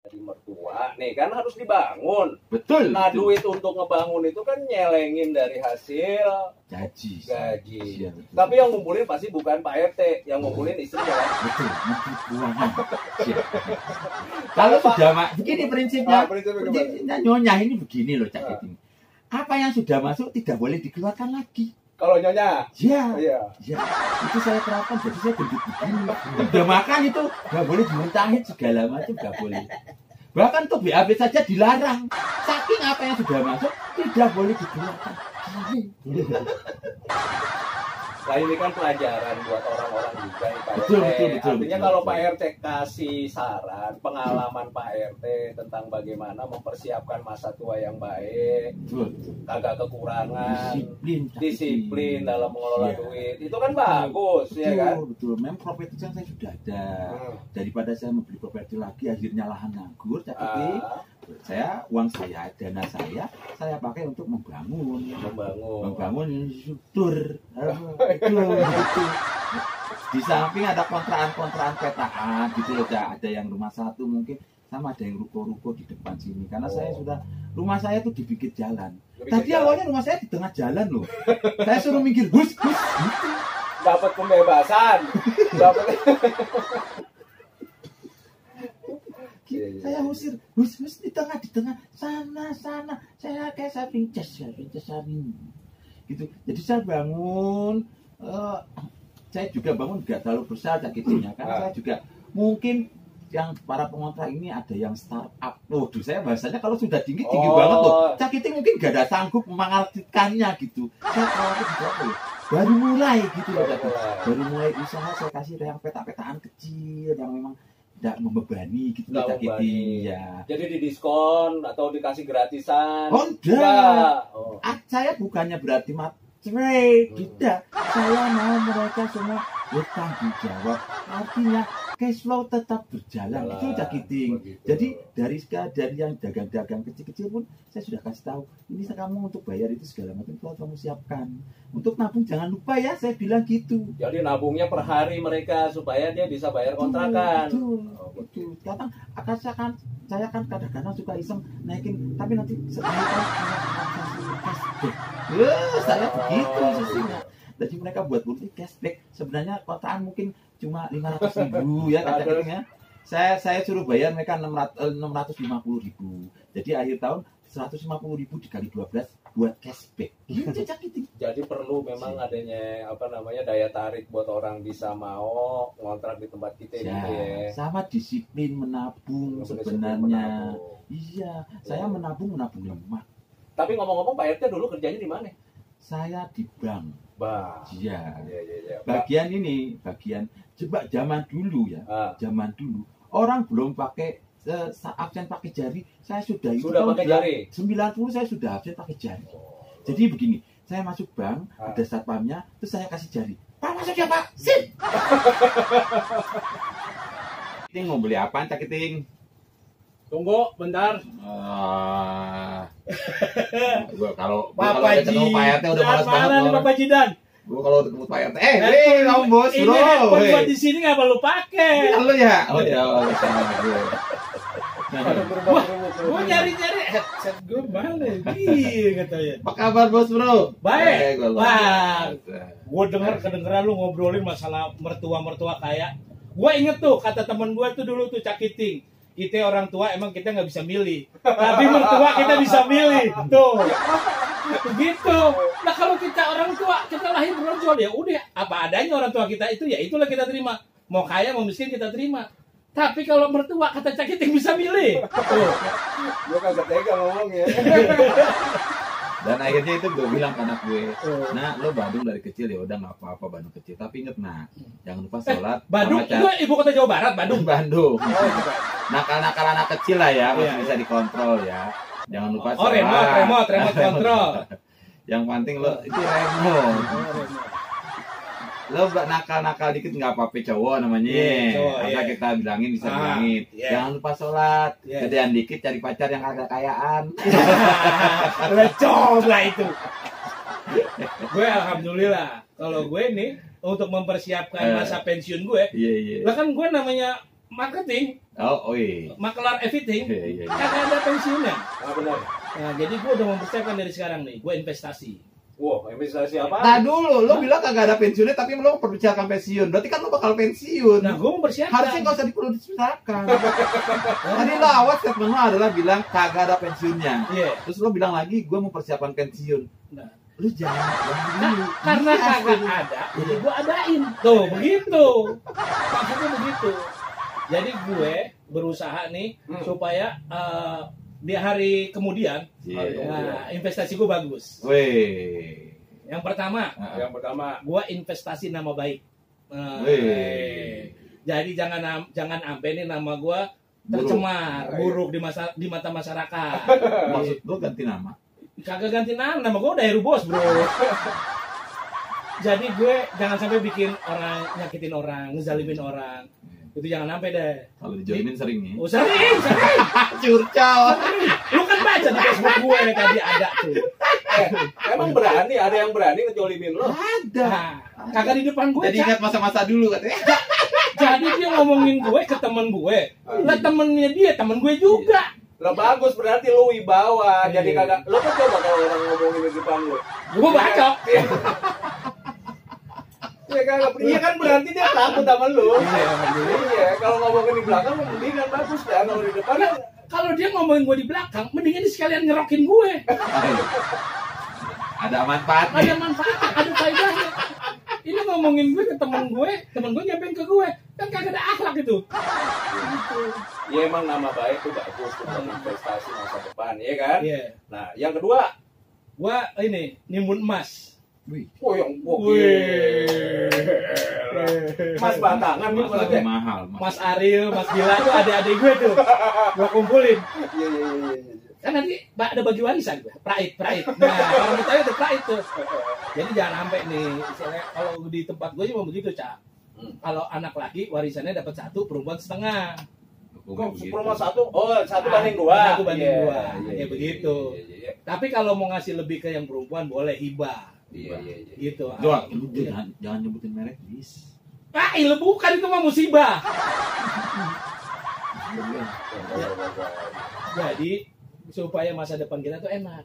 Jadi mertua nih kan harus dibangun. Betul. Nah betul. duit untuk ngebangun itu kan nyelengin dari hasil gaji. gaji. Iya, betul. Tapi yang ngumpulin pasti bukan Pak RT, yang ngumpulin istrinya kan. Betul, menteri keuangan. Kalau sudah begini prinsipnya, prinsipnya nyonya ini begini loh Cak Kiting. Apa yang sudah masuk tidak boleh dikeluarkan lagi. Kalau nyonya, Ya, iya. ya, itu saya terapkan. Jadi saya gendut begini. Udah makan itu nggak boleh dimuntahin segala macam nggak boleh. Bahkan tuh BAB saja dilarang. Saking apa yang sudah masuk tidak boleh dikeluarkan. Nah ini kan pelajaran buat orang-orang juga nih Pak Betul, RT. betul, Artinya betul, kalau betul. Pak RT kasih saran, pengalaman Pak RT tentang bagaimana mempersiapkan masa tua yang baik, Betul. kagak kekurangan, Disiplin, disiplin dalam mengelola Iya. duit, itu kan bagus ya kan? Betul. Memang properti yang saya sudah ada. Daripada saya membeli properti lagi, akhirnya lahan nganggur, jadi saya uang saya, dana saya pakai untuk membangun infrastruktur. Gitu. Di samping ada kontrakan petaan gitu loh, ada yang rumah satu mungkin sama ada yang ruko-ruko di depan sini karena saya sudah rumah saya tuh di pinggir jalan. Tadi awalnya rumah saya di tengah jalan loh. Saya suruh minggir bus gitu. Dapat pembebasan, dapat. Saya usir bus di tengah sana saya kayak samping cas gitu. Jadi saya bangun saya juga bangun nggak terlalu besar sakitnya karena saya juga mungkin yang para pengontrak ini ada yang startup. Waduh, saya bahasanya kalau sudah tinggi banget loh. Cakiting mungkin gak ada sanggup mengartikannya gitu. Saya khawatir apa ya? Baru mulai gitu loh, baru mulai usaha saya kasih yang peta-petaan kecil yang memang tidak membebani gitu loh Cakiting ya. Jadi didiskon atau dikasih gratisan? Oh enggak. Saya bukannya berarti cerai, tidak. Saya mau mereka semua bertanggung jawab. Artinya cash flow tetap berjalan. Itu Cakiting. Jadi dari yang dagang-dagang kecil-kecil pun saya sudah kasih tahu. Ini kamu untuk bayar itu segala macam kamu siapkan. Untuk nabung jangan lupa ya, saya bilang gitu. Jadi nabungnya per hari mereka supaya dia bisa bayar kontrakan. Betul. Kadang saya kan kadang-kadang suka iseng naikin, tapi nanti setelah saya begitu sisinya. Jadi mereka buat bukti cashback. Sebenarnya kotaan mungkin cuma 500.000 ya kadang-kadang ya. Saya suruh bayar mereka 650.000. Jadi akhir tahun 150.000 dikali 12 buat cashback. Jadi perlu memang adanya daya tarik buat orang bisa mau ngontrak di tempat kita gitu ya. Sama disiplin menabung sebenarnya. Iya, saya menabung lemah. Tapi ngomong-ngomong Pak RT dulu kerjanya di mana? Saya di bank. Iya. Bagian coba zaman dulu ya. Zaman dulu orang belum pakai absen pakai jari, saya sudah pakai jari. 90 saya sudah absen pakai jari. Jadi begini, saya masuk bank, ada satpamnya, terus saya kasih jari. Pak masuk ya Pak, sip. Kiting mau beli apaan Cak Kiting? Tunggu bentar. Kalau ketemu Pak RT udah malas banget. Bapak Jidan. Gua kalau ketemu Pak RT, kamu bos bro. Ini handphone buat di sini nggak perlu pakai. Halo ya. Oh ya, Gue nyari-nyari headset gue mana katanya. Apa kabar bos bro? Baik. Wah, gue kedengeran lu ngobrolin masalah mertua kaya. Gue inget tuh kata temen gue tuh dulu tuh Cakiting. Kita orang tua emang kita nggak bisa milih, tapi mertua kita bisa milih. Tuh, begitu. Nah kalau kita orang tua kita lahir berjual ya udah apa adanya orang tua kita itu ya itulah kita terima. Mau kaya mau miskin kita terima. Tapi kalau mertua kata Cakiting bisa milih. Tuh. Gue kagak tega ngomong ya. Dan akhirnya itu gue bilang ke anak gue, nah lo Bandung dari kecil ya udah nggak apa-apa Bandung kecil, tapi inget jangan lupa sholat. Bandung itu ibu kota Jawa Barat, Bandung. Nakal-nakal anak kecil lah ya, masih bisa dikontrol ya. Jangan lupa sholat. Remote kontrol. Yang penting lo itu remote. Lo nakal-nakal dikit nggak apa-apa cowok namanya. Karena kita bilangin bisa bilangin. Jangan lupa sholat. Gedean dikit cari pacar yang agak kayaan. Lecong lah itu. Gue alhamdulillah. Kalau gue nih untuk mempersiapkan masa pensiun gue. Lah kan gue namanya marketing, Oh, iya. makelar everything, Iya. kagak ada pensiunnya. benar. Nah, jadi gue udah mempersiapkan dari sekarang nih, gue investasi. Wow, investasi apa? Nah dulu, lo bilang kagak ada pensiunnya, tapi lo perbicaraan pensiun. Berarti kan lo bakal pensiun. Nah, gue mempersiapkan. Harusnya nggak usah perlu diceritakan. Tadi lo awal statement lo adalah bilang kagak ada pensiunnya. Iya. Terus lo bilang lagi, gue mau persiapan pensiun. Nah, Lu jangan dulu. karena kagak ada, jadi gue adain. Tuh, begitu. Maksudnya begitu. Jadi gue berusaha nih supaya di hari kemudian investasi gue bagus. Weh. Yang pertama, gue investasi nama baik. Jadi jangan sampai nih nama gue tercemar, buruk di mata masyarakat. Maksud lo ganti nama? Kagak ganti nama gue udah Heru Bos, bro. Jadi gue jangan sampai bikin orang, nyakitin orang, ngezalimin orang. Itu jangan sampai deh. Kalau dijolimin sering nih. Oh, sering. Curcol. Lu kan baca di Facebook gue yang tadi ada tuh. Emang berani? Ada yang berani ngejolimin lo? Ada. Nah, kagak di depan gue. Jadi ingat masa-masa dulu katanya. Jadi dia ngomongin gue ke temen gue. Lah temennya dia, temen gue juga. Lo bagus, berarti lo wibawa. Jadi Iya. kagak. Lo kan coba kalau orang ngomongin di depan lo. Gue bacok. Iya kagak. Iya kan berarti dia takut sama lo. Iya. Kalau ngomongin di belakang mendingan bagus kan. Kalau di depan kan. Kalau dia ngomongin gue di belakang, mendingan dia sekalian ngerokin gue. Ada manfaatnya. Ada manfaat, ada faedahnya. Ini ngomongin gue ke temen gue nyampein ke gue. Kan kagak ada akhlak itu. Ya emang nama baik tuh bagus untuk investasi masa depan, ya kan? Iya. Nah, yang kedua, Gue ini nimbun emas. Wih. oh yang Wih. Mas batangan nih Mas lagi maksudnya. mahal. Mas Ariel, Mas Gila tuh adik-adik gue tuh. Gue kumpulin. Iya. Kan nanti ada bagi warisan gue, praid. Nah, orang Betawi itu praid tuh. Jadi jangan sampai nih, misalnya kalau di tempat gue cuma begitu, Cak. Kalau anak laki warisannya dapat 1, perempuan setengah. Kok promo satu? Oh, 1 banding 2. 1 banding 2. Kayak begitu. Iya. Tapi kalau mau ngasih lebih ke yang perempuan boleh hibah. Iya. Gitu. Doang, lu jangan nyebutin merek, please. Ah, iya bukan, itu mah musibah. Jadi supaya masa depan kita tuh enak.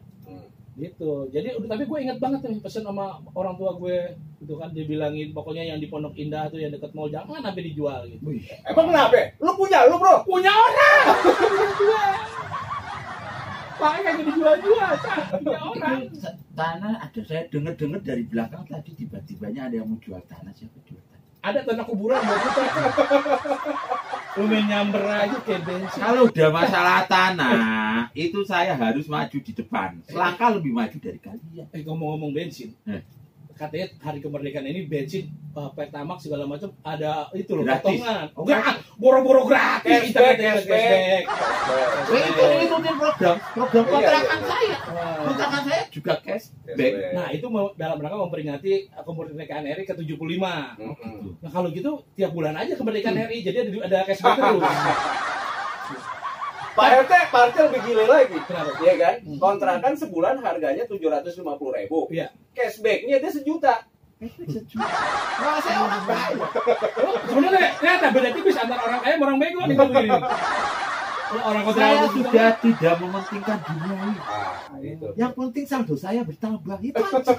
Gitu. Jadi tapi gue ingat banget nih pesen sama orang tua gue itu kan dibilangin pokoknya yang di Pondok Indah tuh yang dekat mall jangan sampai dijual gitu. Wih. Emang kenapa? Lu punya lu, Bro? Punya orang. Makanya kagak dijual-jual, Cak. Punya orang. Tanah ada, saya dengar dari belakang tadi tiba-tibanya ada yang mau jual tanah. Siapa jual tanah? Ada tanah kuburan buat kita. Lu main nyamber aja kayak bensin. Kalau udah masalah tanah, itu saya harus maju di depan. Selangkah lebih maju dari kalian. Ngomong-ngomong bensin. Katanya hari kemerdekaan ini bensin Pertamax segala macam ada itu loh Gratis. potongan. Oh, Enggak, boro-boro gratis. Cashback. Itu program kontrakan saya. Wah. Kontrakan saya juga cashback. Nah, itu dalam rangka memperingati kemerdekaan RI ke-75. Nah, kalau gitu tiap bulan aja kemerdekaan RI jadi ada cashback terus. Pak RT lebih gile lagi. Kenapa? Iya kan? Kontrakan sebulan harganya 750.000. Iya. Cashbacknya dia 1 juta. Wah, saya orang kaya. Sebenarnya ternyata beda tipis antara orang kaya sama orang bego nih kalau begini. Kalau orang Saya kontrakan sudah tidak mementingkan dunia. Itu. Yang penting saldo saya bertambah. Itu aja.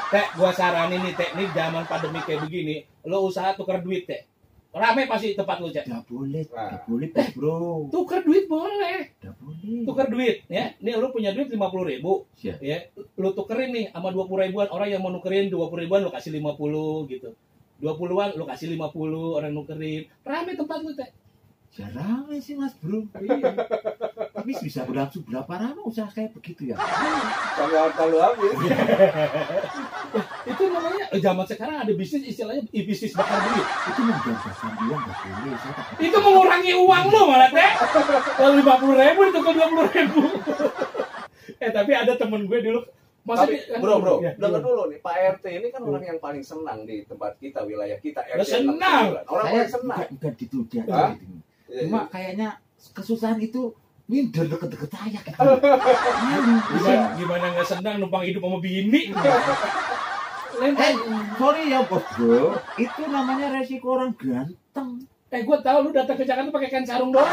Teh, gua saranin nih, Teh, nih zaman pandemi kayak begini, lo usaha tukar duit, Teh. Rame pasti tempat lu, Cek. Tidak boleh, Nah. bro. Tukar duit boleh. Tidak boleh. Tukar duit, ya. Nih lu punya duit 50.000, Siap. ya. Lu tukerin nih sama 20.000-an orang yang mau nukerin 20.000-an lu kasih 50 gitu. 20-an lu kasih 50 orang nukerin. Rame tempat lu, Teh. Jarang sih, Mas, bro. Iya. Tapi bisa berlangsung berapa lama usaha kayak begitu ya? Kalau habis. Itu namanya zaman sekarang ada bisnis istilahnya bisnis bakar duit. Itu menggabahkan uang nggak boleh. Saya tak- Itu mengurangi uang lu malah, Teh. Kalau 50.000 ditukar 20.000. Tapi ada temen gue dulu Tapi bro, ya, denger dulu nih, Pak RT ini kan orang yang paling senang di tempat kita, wilayah kita. Ya, RT senang. 69. Orang Saya paling senang. bukan dituduh Hah? gitu. Iya, Cuma iya. kayaknya kesusahan itu minder deket-deket saya gitu. Gimana nggak senang numpang hidup sama bini? Sorry ya bos bro, itu namanya resiko orang ganteng. Gue tahu lu datang ke Jakarta pakai kain sarung doang.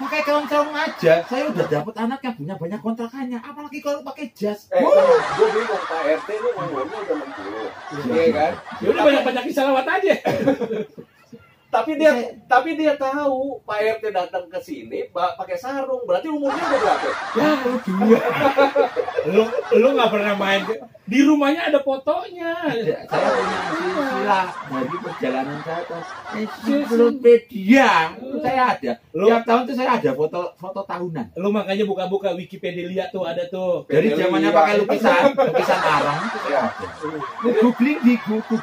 Pakai sarung aja. Saya udah dapet anak yang punya banyak kontrakannya. Apalagi kalau pakai jas. Gue bingung Pak RT ini umurnya udah 60. Iya kan? Ya udah banyak-banyakin salawat aja. Tapi dia tahu Pak RT datang ke sini pakai sarung, berarti umurnya udah berapa? Ya, lu nggak pernah main di rumahnya ada fotonya. Saya punya silsilah dari perjalanan saya ke ensiklopedia. Saya ada. Tiap tahun tuh saya ada foto tahunan. Lu makanya buka-buka Wikipedia tuh ada tuh. Dari zamannya pakai lukisan arang itu saya ada. Googling di kampus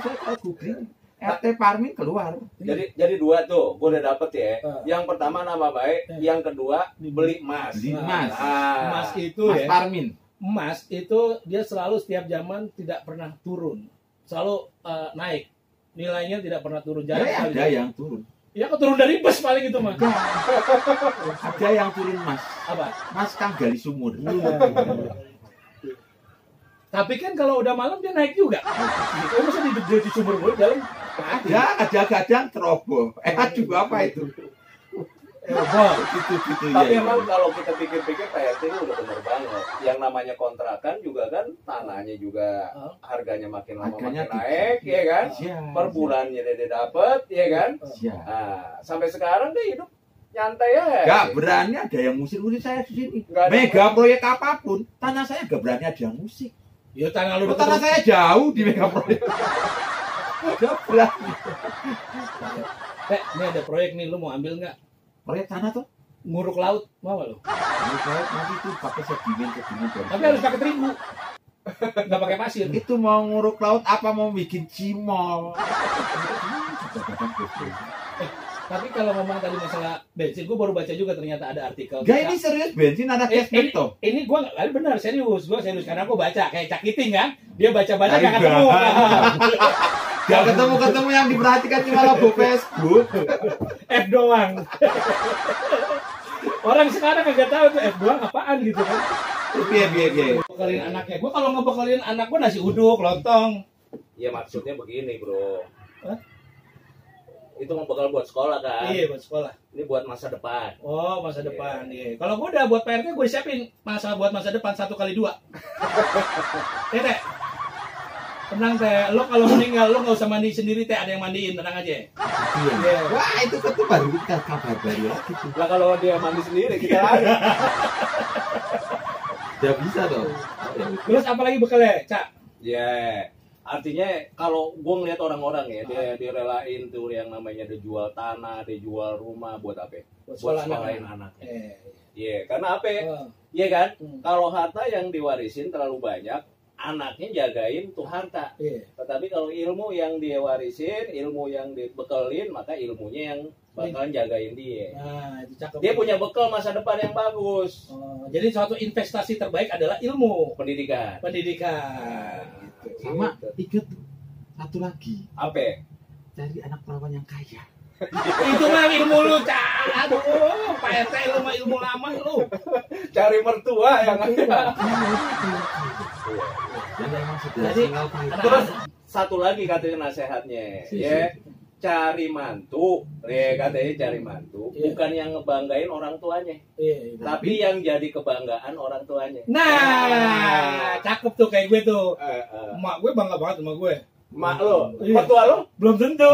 saya googling. RT Parmin keluar. Jadi dua tuh, gue udah dapet ya. Yang pertama nama baik, yang kedua beli emas. Emas itu Mas ya. Parmin. Emas itu dia selalu setiap zaman tidak pernah turun, selalu naik. Nilainya tidak pernah turun. Jarang sekali. Ada yang turun. Ya turun dari bus paling itu mah. Ada yang turun mas. Apa? Mas Kang gali sumur. Tapi kan kalau udah malam dia naik juga. Masa di sumur gue dalam? Ada kadang ceroboh. Aduh apa itu? Gitu Tapi ya. emang kalau kita pikir-pikir Pak RT ini udah bener banget. Yang namanya kontrakan juga kan tanahnya juga harganya makin lama Harganya makin naik, ya kan? Per bulannya dia dapet, ya kan? Nah, sampai sekarang dia hidup nyantai ya. Gak berani ada yang musik-musik saya di sini. Nggak ada. Mega proyek apapun, tanah saya gak berani ada yang musik. Ya tanah lu Tanah saya jauh di mega proyek. Gak berani. Ini ada proyek nih, lu mau ambil nggak? Proyek tanah tuh? Nguruk laut, mau nggak lu? Proyek nanti tuh pakai sedimen. Tapi harus pakai terigu, nggak pakai pasir. Itu mau nguruk laut apa mau bikin cimol? Tapi kalau ngomong tadi masalah bensin, gue baru baca juga ternyata ada artikel. Gak ini serius bensin ada cashback toh? Ini gue benar serius, karena gue baca kayak Cak Kiting kan, dia baca-baca nggak ketemu. Gak ketemu yang diperhatikan cuma logo Facebook. F doang. Orang sekarang nggak tahu tuh F doang apaan gitu kan. Biar. Bekalin anaknya, gue kalau ngebekalin anak gue nasi uduk, lontong. Ya maksudnya begini bro. Itu bekal buat sekolah kan? Iya buat sekolah. Ini buat masa depan. Oh masa depan, iya. Kalau gue udah buat PRT gue siapin buat masa depan 1 kali 2. Teh. Tenang teh, lo kalau meninggal lo nggak usah mandi sendiri teh, ada yang mandiin, tenang aja. Iya. Wah itu kan baru kabar baru lagi tuh. Lah kalau dia mandi sendiri kita lari. Gak bisa dong. Terus apa lagi bekalnya, Cak? Ya, artinya kalau gue ngeliat orang-orang ya, dia direlain tuh yang namanya dia jual tanah, dia jual rumah buat apa? Buat sekolahin anaknya. Iya, karena apa? Iya kan? Kalau harta yang diwarisin terlalu banyak, anaknya jagain tuh harta. Tetapi kalau ilmu yang dia warisin, ilmu yang dibekelin, maka ilmunya yang bakalan jagain dia. Nah, itu cakep. Dia punya bekal masa depan yang bagus. Jadi suatu investasi terbaik adalah ilmu, pendidikan. Gitu. Sama ikut satu lagi. Apa? Cari anak perawan yang kaya. Itu mah ilmu lu, Cak. Aduh, Pak RT lu mah ilmu lama lu. Cari mertua yang ada. Jadi terus satu lagi katanya nasihatnya, ya cari mantu, ya katanya cari mantu, bukan yang ngebanggain orang tuanya, tapi yang jadi kebanggaan orang tuanya. Nah, cakep tuh kayak gue tuh. Emak gue bangga banget sama gue. Mak lo, mertua lo? Belum tentu.